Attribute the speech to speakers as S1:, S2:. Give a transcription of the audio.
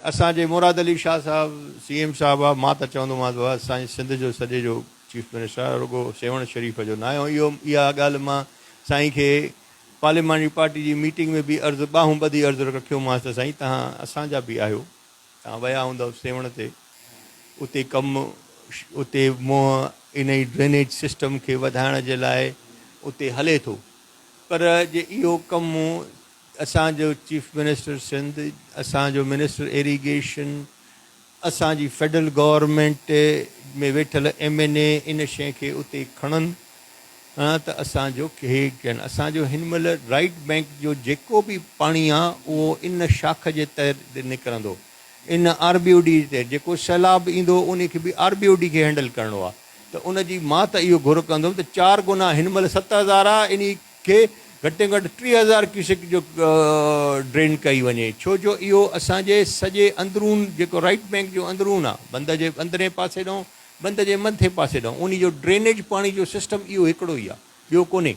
S1: असांजे मुराद अली शाह साहब CM साहब आहे, मां त चवंदोमांसि असांजे सिंध जो सॼे जो चीफ मिनिस्टर आहे, रुगो सेवण शरीफ़ जो न आहे। ऐं इहा ॻाल्हि मां साईं खे पार्लियामेंट्री पार्टी जी मीटिंग में बि अर्ज़ु ॿाहूं ॿधी अर्ज़ु रखियोमांसि त साईं तव्हां असांजा बि आहियो, तव्हां विया हूंदव सेवण ते, उते कमु उते इन ई ड्रेनेज सिस्टम खे वधाइण जे लाइ उते हले थो। पर जे इहो कमु असांजो चीफ मिनिस्टर सिंध, असांजो मिनिस्टर इरीगेशन, असांजी फेडरल गवर्नमेंट में वेठल MNA इन शइ खे उते खणनि त असांजो हे कनि। असांजो हिन महिल राइट बैंक जो जेको बि पाणी आहे उहो इन शाख जे तहत निकिरंदो, इन RBOD ते जेको सैलाब ईंदो उन खे बि RBOD खे हैंडल करिणो आहे। त उन जी मां त इहो घुर कंदुमि त 4 गुना हिन महिल 7000 आहे, इन खे घटि में घटि 3000 क्यूसेक जो ड्रेन कई वञे, छो जो इहो असांजे सॼे अंदरून जेको राइट बैंक जो अंदरून आहे, बंद जे अंदरे पासे ॾांहुं, बंद जे मथे पासे ॾांहुं, उन जो ड्रेनेज पाणी जो सिस्टम इहो हिकिड़ो ई आहे, ॿियो कोन्हे।